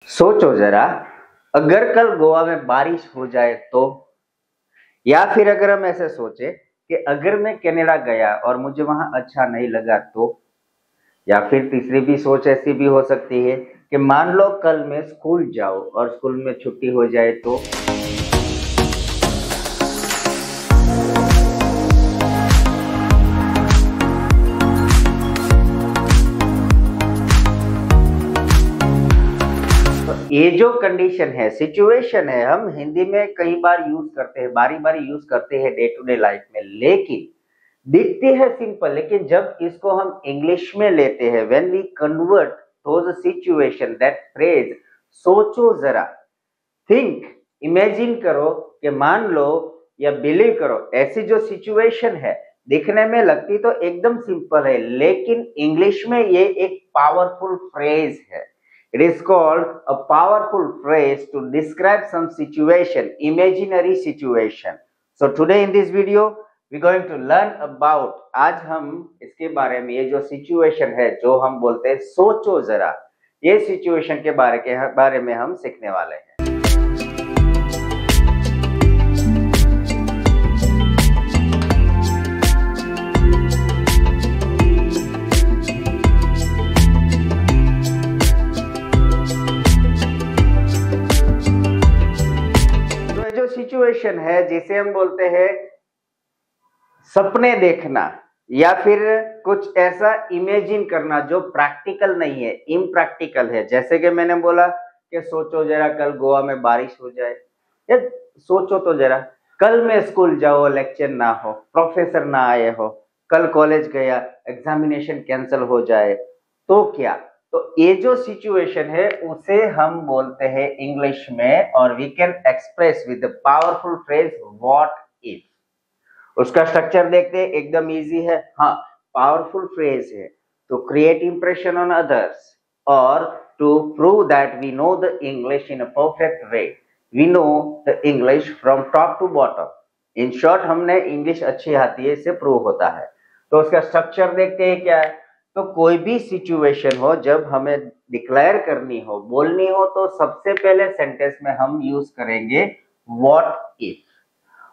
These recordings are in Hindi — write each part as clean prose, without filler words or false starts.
सोचो जरा, अगर कल गोवा में बारिश हो जाए तो, या फिर अगर हम ऐसे सोचे कि अगर मैं कनाडा गया और मुझे वहां अच्छा नहीं लगा तो, या फिर तीसरी भी सोच ऐसी भी हो सकती है कि मान लो कल मैं स्कूल जाऊं और स्कूल में छुट्टी हो जाए तो। ये जो कंडीशन है, सिचुएशन है, हम हिंदी में कई बार यूज करते हैं, बारी बारी यूज करते हैं डे टू डे लाइफ में, लेकिन दिखती है सिंपल, लेकिन जब इसको हम इंग्लिश में लेते हैं, when we convert those situation, that phrase, सोचो जरा, थिंक, इमेजिन करो कि मान लो या बिलीव करो, ऐसी जो सिचुएशन है दिखने में लगती तो एकदम सिंपल है, लेकिन इंग्लिश में ये एक पावरफुल फ्रेज है. It is called a powerful phrase to describe some situation, imaginary situation. So today in this video, we're going to learn about, आज हम इसके बारे में, ये जो situation है जो हम बोलते हैं सोचो जरा, ये situation के बारे में हम सीखने वाले हैं. सिचुएशन है जिसे हम बोलते हैं सपने देखना, या फिर कुछ ऐसा इमेजिन करना जो प्रैक्टिकल नहीं है, इम्प्रैक्टिकल है. जैसे कि मैंने बोला कि सोचो जरा कल गोवा में बारिश हो जाए, या सोचो तो जरा कल मैं स्कूल जाओ, लेक्चर ना हो, प्रोफेसर ना आए हो, कल कॉलेज गया एग्जामिनेशन कैंसिल हो जाए तो क्या. तो ये जो सिचुएशन है उसे हम बोलते हैं इंग्लिश में, और we can express with the powerful phrase what if. उसका स्ट्रक्चर देखते हैं, एकदम इजी है. हाँ, पावरफुल फ्रेज है to create impression on others और to prove that we know the English in a perfect way. We know the English from top to bottom. In short, हमने इंग्लिश अच्छी आती है, इससे प्रूव होता है. तो उसका स्ट्रक्चर देखते हैं क्या है. तो कोई भी सिचुएशन हो, जब हमें डिक्लेयर करनी हो, बोलनी हो, तो सबसे पहले सेंटेंस में हम यूज करेंगे व्हाट इफ.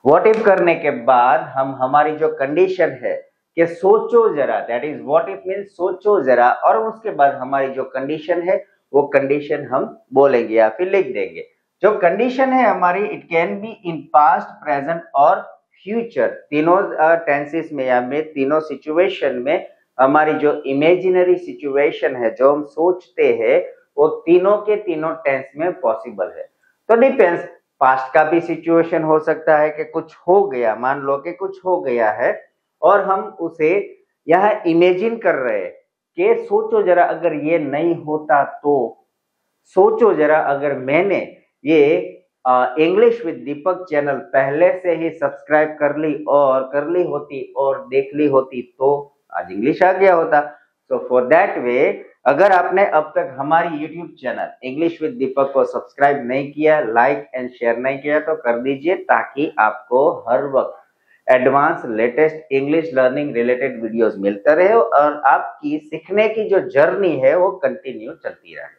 व्हाट इफ करने के बाद हम हमारी जो कंडीशन है कि सोचो जरा, that is what if means सोचो जरा, और उसके बाद हमारी जो कंडीशन है वो कंडीशन हम बोलेंगे या फिर लिख देंगे. जो कंडीशन है हमारी, it can be in past, present और फ्यूचर, तीनों टेंसेस में या में तीनों सिचुएशन में हमारी जो इमेजिनरी सिचुएशन है, जो हम सोचते हैं, वो तीनों के तीनों टेंस में पॉसिबल है. तो डिपेंड्स, पास्ट का भी सिचुएशन हो सकता है कि कुछ हो गया, मान लो कि कुछ हो गया है और हम उसे यह इमेजिन कर रहे हैं कि सोचो जरा अगर ये नहीं होता तो, सोचो जरा अगर मैंने ये इंग्लिश विद दीपक चैनल पहले से ही सब्सक्राइब कर ली होती और देख ली होती तो आज इंग्लिश आ गया होता. सो फॉर दैट वे, अगर आपने अब तक हमारी यूट्यूब चैनल इंग्लिश विद दीपक को सब्सक्राइब नहीं किया, लाइक एंड शेयर नहीं किया, तो कर दीजिए, ताकि आपको हर वक्त advance latest English learning related videos मिलते रहे और आपकी सीखने की जो जर्नी है वो कंटिन्यू चलती रहे.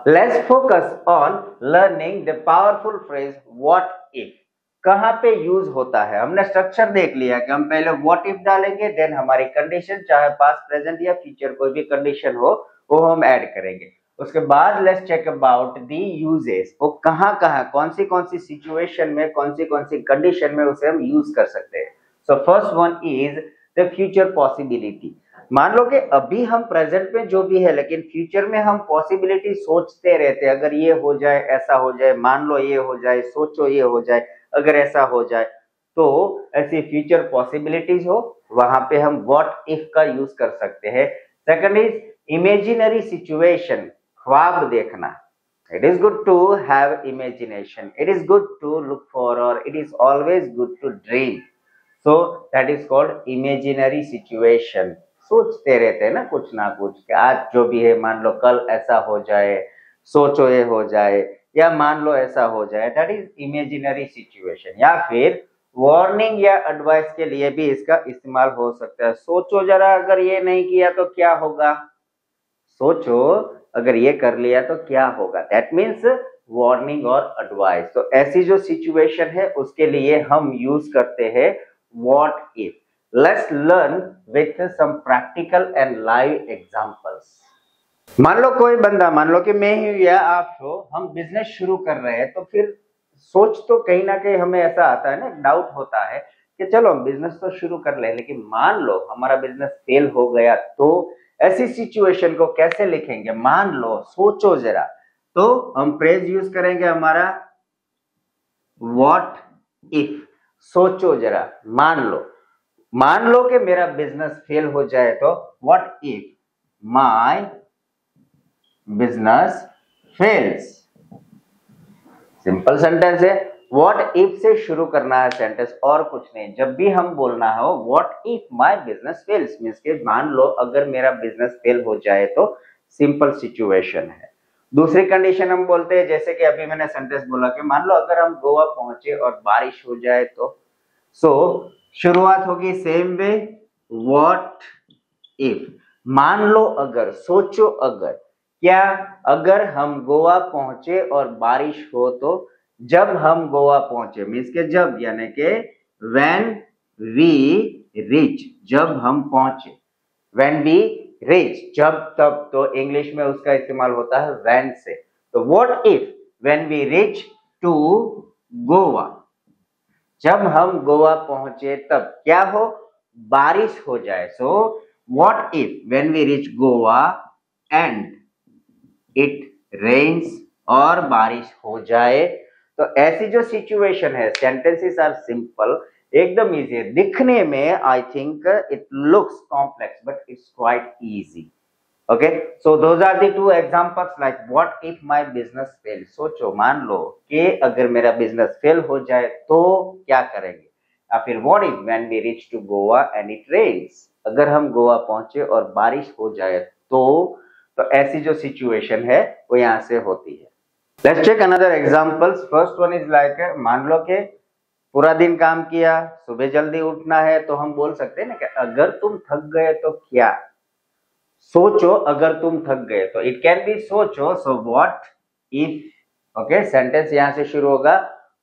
Let's focus on learning the powerful phrase what if. कहाँ पे यूज होता है. हमने स्ट्रक्चर देख लिया कि हम पहले what if डालेंगे, देन हमारी कंडीशन, चाहे पास्ट, प्रेजेंट या फ्यूचर कोई भी कंडीशन हो, वो हम ऐड करेंगे. उसके बाद let's check about the uses. वो कहाँ कौन सी सिचुएशन में, कौन सी कंडीशन में उसे हम यूज कर सकते हैं. So first one is the future possibility. मान लो कि अभी हम प्रेजेंट में जो भी है, लेकिन फ्यूचर में हम पॉसिबिलिटी सोचते रहते हैं. अगर ये हो जाए, ऐसा हो जाए, मान लो ये हो जाए, सोचो ये हो जाए, अगर ऐसा हो जाए, तो ऐसी फ्यूचर पॉसिबिलिटीज हो, वहां पे हम व्हाट इफ का यूज कर सकते हैं. सेकंड इज इमेजिनरी सिचुएशन, ख्वाब देखना. It is good to have imagination, it is good to look for, और it is always good to dream. So that is called imaginary situation. सोचते रहते हैं ना कुछ ना कुछ, कि आज जो भी है, मान लो कल ऐसा हो जाए, सोचो ये हो जाए, या मान लो ऐसा हो जाए, दैट इज इमेजिनरी सिचुएशन. या फिर वार्निंग या एडवाइस के लिए भी इसका इस्तेमाल हो सकता है. सोचो जरा अगर ये नहीं किया तो क्या होगा, सोचो अगर ये कर लिया तो क्या होगा, दैट मीन्स वार्निंग और एडवाइस। तो ऐसी जो सिचुएशन है उसके लिए हम यूज करते हैं what if. Let's learn with some practical and live examples. मान लो कोई बंदा, मान लो कि मैं ही या आप हो, हम बिजनेस शुरू कर रहे हैं, तो फिर सोच तो कहीं ना कहीं हमें ऐसा आता है ना, डाउट होता है कि चलो हम बिजनेस तो शुरू कर ले, लेकिन मान लो हमारा बिजनेस फेल हो गया तो ऐसी सिचुएशन को कैसे लिखेंगे। मान लो, सोचो जरा, तो हम फ्रेज यूज करेंगे हमारा व्हाट इफ। सोचो जरा, मान लो कि मेरा बिजनेस फेल हो जाए तो what if my business fails. Simple sentence है, व्हाट इफ से शुरू करना है सेंटेंस और कुछ नहीं। जब भी हम बोलना हो what if my business fails means के मान लो अगर मेरा बिजनेस फेल हो जाए तो सिंपल सिचुएशन है। दूसरी कंडीशन हम बोलते हैं, जैसे कि अभी मैंने सेंटेंस बोला कि मान लो अगर हम गोवा पहुंचे और बारिश हो जाए तो। सो शुरुआत होगी सेम वे, व्हाट इफ, मान लो अगर, सोचो अगर, क्या अगर हम गोवा पहुंचे और बारिश हो तो। जब हम गोवा पहुंचे मीन्स के जब, यानी के व्हेन वी रीच, जब हम पहुंचे, व्हेन वी रीच जब तब, तो इंग्लिश में उसका इस्तेमाल होता है व्हेन से। तो what if when we reach to Goa, जब हम गोवा पहुंचे तब क्या हो, बारिश हो जाए। So what if when we reach Goa and it rains, और बारिश हो जाए। तो ऐसी जो सिचुएशन है, सेंटेंसेस आर सिंपल, एकदम इजी है दिखने में। I think it looks complex but it's quite easy. Okay, so those are the two examples like what if my business fail. सोचो, मान लो कि अगर मेरा बिजनेस फेल हो जाए तो क्या करेंगे। या फिर what if when we reach to Goa and it rains, अगर हम गोवा पहुंचे और बारिश हो जाए तो ऐसी जो सिचुएशन है वो यहां से होती है। Let's take another examples. First one is like, मान लो कि पूरा दिन काम किया, सुबह जल्दी उठना है, तो हम बोल सकते हैं ना कि अगर तुम थक गए तो क्या। सोचो अगर तुम थक गए तो इट कैन बी सोचो। So what if, okay, sentence यहां से शुरू होगा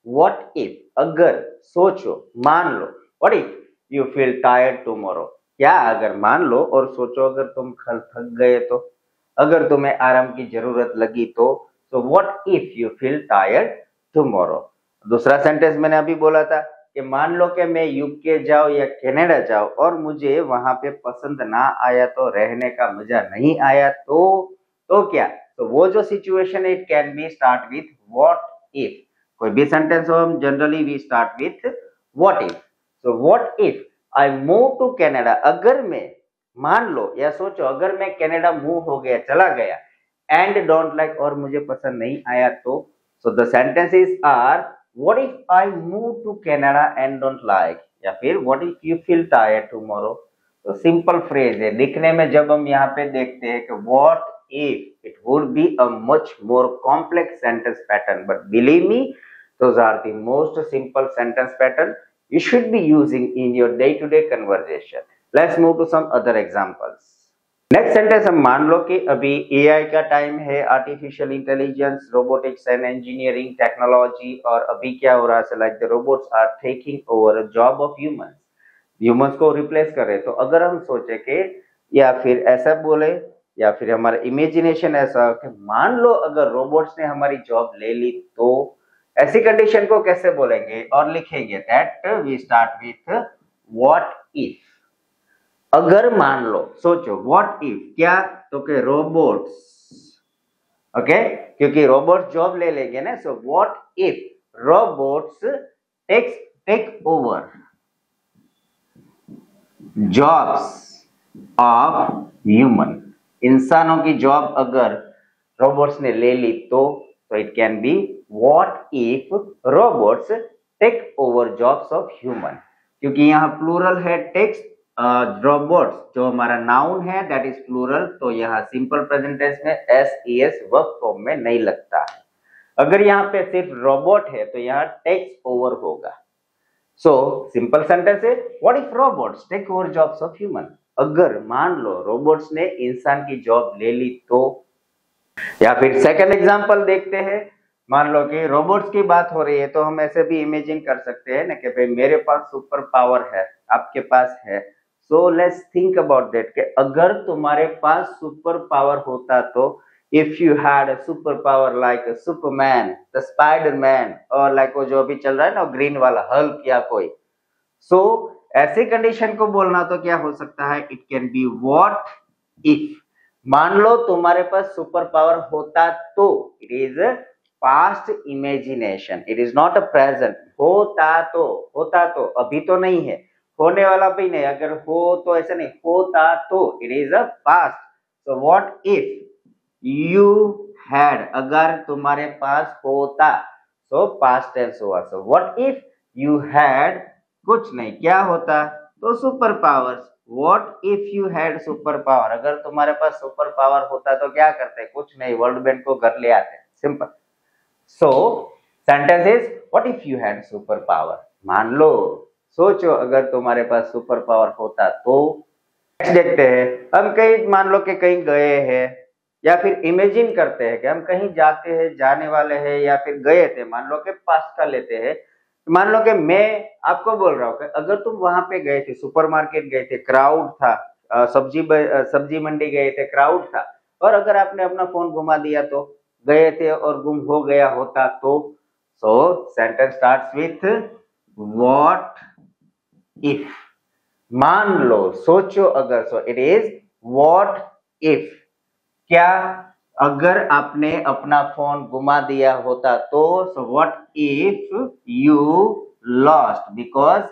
व्हाट इफ, अगर, सोचो, मान लो। What if you feel tired tomorrow, क्या अगर, मान लो और सोचो अगर तुम कल थक गए तो, अगर तुम्हें आराम की जरूरत लगी तो। So what if you feel tired tomorrow. दूसरा सेंटेंस मैंने अभी बोला था कि मान लो कि मैं यूके जाऊं या कनाडा जाऊं और मुझे वहां पे पसंद ना आया तो, रहने का मजा नहीं आया तो क्या। तो वो जो सिचुएशन है it can be start with what if. कोई भी सेंटेंस हो, हम generally we start with what if. So what if I move to Canada, अगर मैं, मान लो या सोचो अगर मैं कनाडा मूव हो गया, चला गया, एंड डोंट लाइक, और मुझे पसंद नहीं आया तो। So the sentences are what if I move to Canada and don't like, या फिर what if you feel tired tomorrow। तो सिंपल फ्रेज है, दिखने में जब हम यहाँ पे देखते हैं कि what if, it would be a much more complex sentence pattern, but believe me, those are the most simple sentence pattern you should be using in your day-to-day conversation। Let's move to some other examples। Next sentence, हम मान लो कि अभी एआई का टाइम है, artificial intelligence, robotics and engineering technology, और अभी क्या हो रहा है, like the robots are taking over job of humans, humans को रिप्लेस कर रहे। तो अगर हम सोचे कि, या फिर ऐसा बोले, या फिर हमारा इमेजिनेशन ऐसा कि मान लो अगर रोबोट्स ने हमारी जॉब ले ली तो, ऐसी कंडीशन को कैसे बोलेंगे और लिखेंगे, that we start with what if. अगर मान लो, सोचो व्हाट इफ क्या, तो के रोबोट्स, ओके, क्योंकि रोबोट जॉब ले लेंगे ना। So what if robots take over jobs of human, इंसानों की जॉब अगर रोबोट्स ने ले ली तो it can be what if robots take over jobs of human, क्योंकि यहाँ प्लूरल है, टेक्स रोबोट्स जो हमारा नाउन है दैट इज प्लूरल, तो यहाँ सिंपल प्रेजेंट टेंस में एस वर्ब फॉर्म में नहीं लगता है। अगर यहाँ पे सिर्फ रोबोट है तो यहाँ टेक्स ओवर होगा। सो सिंपल सेंटेंस है what if robots take over jobs of human. अगर मान लो रोबोट्स ने इंसान की जॉब ले ली तो। या फिर सेकंड एग्जांपल देखते हैं, मान लो कि रोबोट्स की बात हो रही है तो हम ऐसे भी इमेजिन कर सकते हैं ना कि भाई मेरे पास सुपर पावर है, आपके पास है, so let's think about that कि अगर तुम्हारे पास सुपर पावर होता तो if you had a super power like Superman, the Spiderman, और लाइक वो जो अभी चल रहा है ना ग्रीन वाला हल्क या कोई, सो ऐसी कंडीशन को बोलना तो क्या हो सकता है, it can be what if. मान लो तुम्हारे पास सुपर पावर होता तो, it is past imagination, it is not a present. होता तो अभी तो नहीं है, होने वाला भी नहीं, अगर हो तो ऐसा नहीं, होता तो it is a past. So what if you had, अगर तुम्हारे पास होता, सो पास्ट टेंस हुआ। सो व्हाट इफ यू हैड, कुछ नहीं, क्या होता, तो super powers. What if you had super power, अगर तुम्हारे पास सुपर पावर होता तो क्या करते, कुछ नहीं, वर्ल्ड बैंक को घर ले आते, simple. So sentence is what if you had super power. मान लो, सोचो अगर तुम्हारे पास सुपर पावर होता तो। देखते हैं, हम कहीं मान लो कि कहीं गए हैं, या फिर इमेजिन करते हैं कि हम कहीं जाते हैं, जाने वाले हैं, या फिर गए थे, मान लो कि पास्ट का लेते हैं। मान लो कि मैं आपको बोल रहा हूँ कि अगर तुम वहां पे गए थे, सुपरमार्केट गए थे, क्राउड था, सब्जी मंडी गए थे, क्राउड था, और अगर आपने अपना फोन घुमा दिया तो, गए थे और गुम हो गया होता तो। सो sentence starts with what if. मान लो, सोचो अगर, so it is what if, क्या अगर आपने अपना फोन गुमा दिया होता तो। So what if you lost, because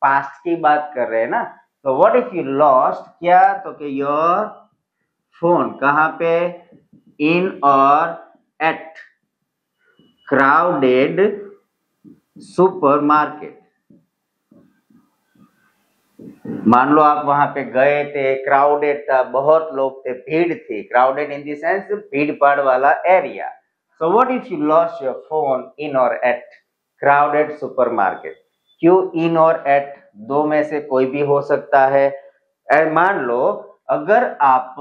past की बात कर रहे हैं ना, तो व्हाट इफ यू लॉस्ट, क्या, तो कि योर फोन कहां पे, इन और एट क्राउडेड सुपरमार्केट। मान लो आप वहां पे गए थे, क्राउडेड था, बहुत लोग थे, भीड़ थी, क्राउडेड इन द सेंस भीड़ भाड़ वाला area. So what if you lost your phone in और एट क्राउडेड सुपरमार्केट। क्यों इन और एट, दो में से कोई भी हो सकता है। मान लो अगर आप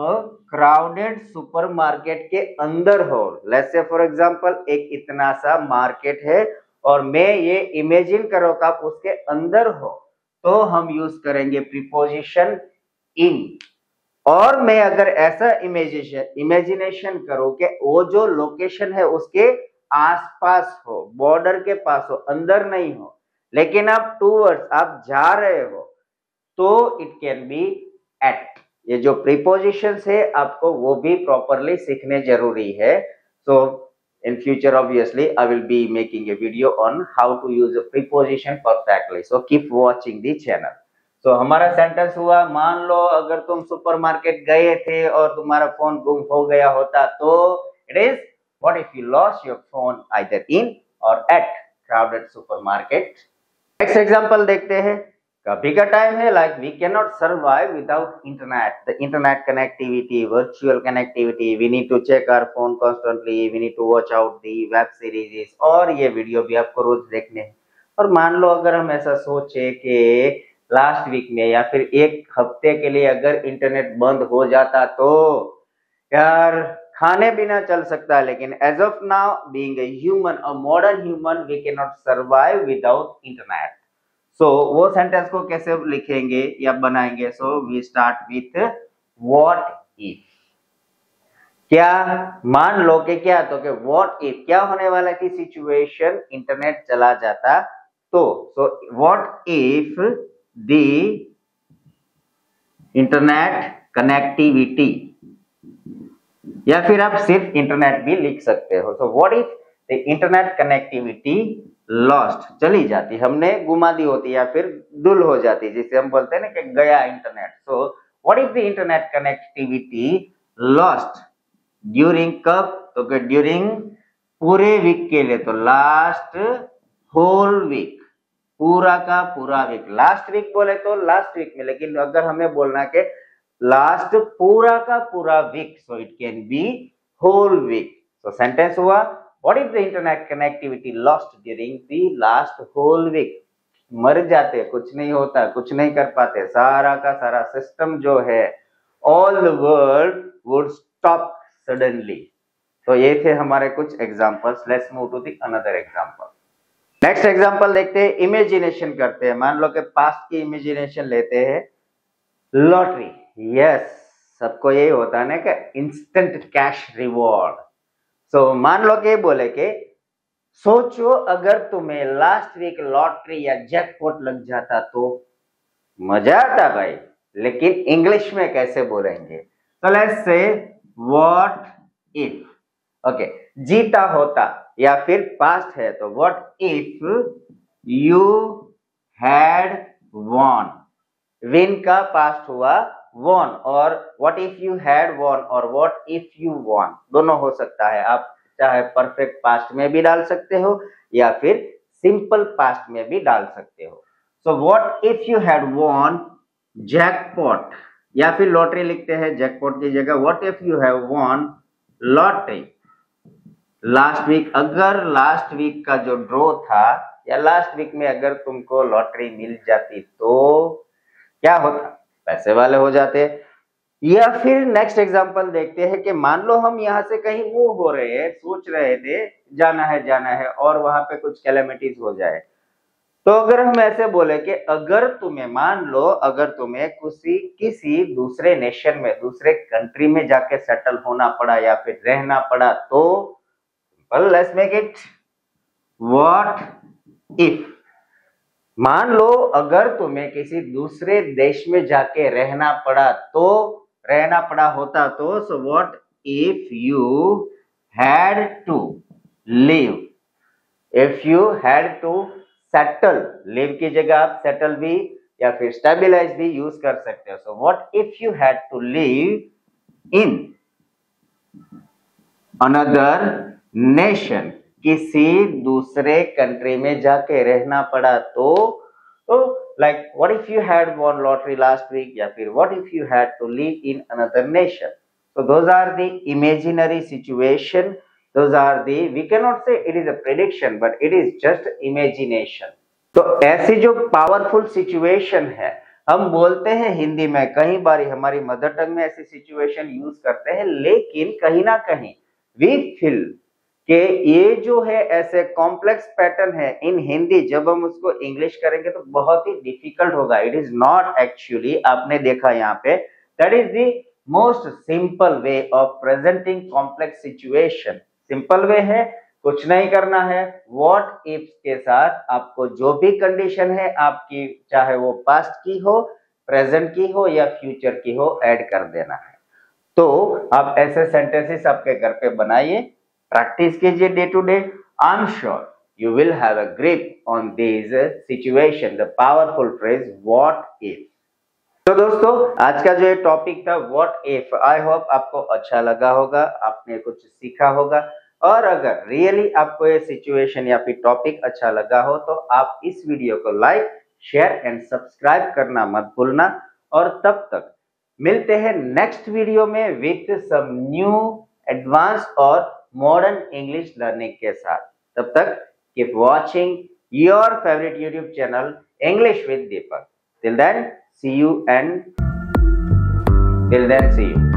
क्राउडेड सुपरमार्केट के अंदर हो, लेट्स से फॉर एग्जांपल एक इतना सा मार्केट है और मैं ये इमेजिन करो कि आप उसके अंदर हो, तो हम यूज करेंगे प्रीपोजिशन इन। और मैं अगर ऐसा इमेजिनेशन करूं कि वो जो लोकेशन है उसके आसपास हो, बॉर्डर के पास हो, अंदर नहीं हो, लेकिन आप टूवर्ड्स, आप जा रहे हो, तो इट कैन बी एट। ये जो प्रीपोजिशंस है आपको वो भी प्रॉपरली सीखने जरूरी है। सो in future obviously I will be making a video on how to use a preposition perfectly, so keep watching the channel. So हमारा सेंटेंस हुआ, मान लो अगर तुम सुपरमार्केट गए थे और तुम्हारा फोन गुम हो गया होता तो, it is what if you lost your phone either in or at crowded supermarket. Next example देखते हैं, कभी का टाइम है like we can not survive without internet, the internet connectivity, virtual connectivity, we need to check our phone constantly, we need to watch out the web series, और ये वीडियो भी आपको रोज देखने हैं। और मान लो अगर हम ऐसा सोचे कि लास्ट वीक में या फिर एक हफ्ते के लिए अगर इंटरनेट बंद हो जाता तो यार खाने बिना चल सकता है, लेकिन as of now being a human, a modern human, we can not survive without internet. So वो सेंटेंस को कैसे लिखेंगे या बनाएंगे, so we start with what if. क्या, मान लो कि क्या, तो कि व्हाट इफ क्या होने वाला थी सिचुएशन, इंटरनेट चला जाता तो। So what if the internet connectivity, या फिर आप सिर्फ इंटरनेट भी लिख सकते हो। So what if the internet connectivity lost, चली जाती, हमने गुमा दी होती या फिर दुल हो जाती, जिसे हम बोलते हैं ना कि गया internet. So what if the internet connectivity lost during, कब, तो कि ड्यूरिंग पूरे वीक के लिए, तो लास्ट होल वीक, पूरा का पूरा वीक। लास्ट वीक बोले तो लास्ट वीक में, लेकिन अगर हमें बोलना के लास्ट पूरा का पूरा week, so it can be whole week. सो सेंटेंस हुआ, what if the internet connectivity lost during the last whole week. मर जाते, कुछ नहीं होता, कुछ नहीं कर पाते, सारा का सारा सिस्टम जो है, all the world would stop suddenly. तो ये थे हमारे कुछ examples. Let's move to the another example. Next example देखते हैं, इमेजिनेशन करते हैं। मान लो कि पास्ट की इमेजिनेशन लेते हैं। लॉटरी, यस, सबको यही होता है ना कि इंस्टेंट कैश रिवॉर्ड। सो मान लो कि बोले कि सोचो अगर तुम्हें लास्ट वीक लॉटरी या जैकपॉट लग जाता तो मजा आता भाई, लेकिन इंग्लिश में कैसे बोलेंगे? तो let's say what if, okay, जीता होता, या फिर पास्ट है तो what if you had won. Win का पास्ट हुआ वॉन, और what if you had won और व्हाट इफ यू वॉन दोनों हो सकता है। आप चाहे परफेक्ट पास्ट में भी डाल सकते हो या फिर सिंपल पास्ट में भी डाल सकते हो। So what if you had won jackpot, या फिर लॉटरी लिखते हैं जैकपॉट की जगह। What if you have won lottery last week, अगर लास्ट वीक का जो ड्रॉ था या लास्ट वीक में अगर तुमको लॉटरी मिल जाती तो क्या होता? पैसे वाले हो जाते। या फिर नेक्स्ट एग्जांपल देखते हैं कि मान लो हम यहाँ से कहीं मूव हो रहे हैं, सोच रहे थे जाना है और वहां पे कुछ कैलेमिटीज हो जाए, तो अगर हम ऐसे बोले कि अगर तुम्हें, मान लो अगर तुम्हें किसी दूसरे नेशन में, दूसरे कंट्री में जाके सेटल होना पड़ा या फिर रहना पड़ा तो let's make it what if. मान लो अगर तुम्हें किसी दूसरे देश में जाके रहना पड़ा होता तो so what if you had to live, if you had to settle, live की जगह आप सेटल भी या फिर स्टेबलाइज भी यूज कर सकते हो। So what if you had to live in another nation, किसी दूसरे कंट्री में जाके रहना पड़ा तो like what if you had won lottery last week, या फिर what if you had to live in another nation. So those are the imaginary situation. Those are the, we cannot say it is a prediction, but it is just imagination. तो ऐसी जो पावरफुल सिचुएशन है, हम बोलते हैं हिंदी में, कई बार हमारी मदर टंग में ऐसी सिचुएशन यूज करते हैं, लेकिन कहीं ना कहीं वी फील कि ये जो है ऐसे कॉम्प्लेक्स पैटर्न है इन हिंदी, जब हम उसको इंग्लिश करेंगे तो बहुत ही डिफिकल्ट होगा। इट इज नॉट एक्चुअली, आपने देखा यहाँ पे, that is the most simple way of presenting complex situation. Simple way है, कुछ नहीं करना है, व्हाट इफ के साथ आपको जो भी कंडीशन है आपकी, चाहे वो पास्ट की हो, प्रेजेंट की हो या फ्यूचर की हो, ऐड कर देना है। तो आप ऐसे सेंटेंसेस आपके घर पे बनाइए, प्रैक्टिस कीजिए day to day. I am sure you will have a grip on this situation, the powerful phrase what if. तो दोस्तों, आज का जो ये टॉपिक था व्हाट इफ, आई होप आपको अच्छा लगा होगा, आपने कुछ सीखा होगा। और अगर रियली आपको ये सिचुएशन या फिर टॉपिक अच्छा लगा हो तो आप इस वीडियो को लाइक, शेयर एंड सब्सक्राइब करना मत भूलना। और तब तक मिलते हैं नेक्स्ट वीडियो में विथ सम न्यू एडवांस और मॉडर्न इंग्लिश लर्निंग के साथ। तब तक keep watching your favourite YouTube channel English with Deepak. Till then, see you.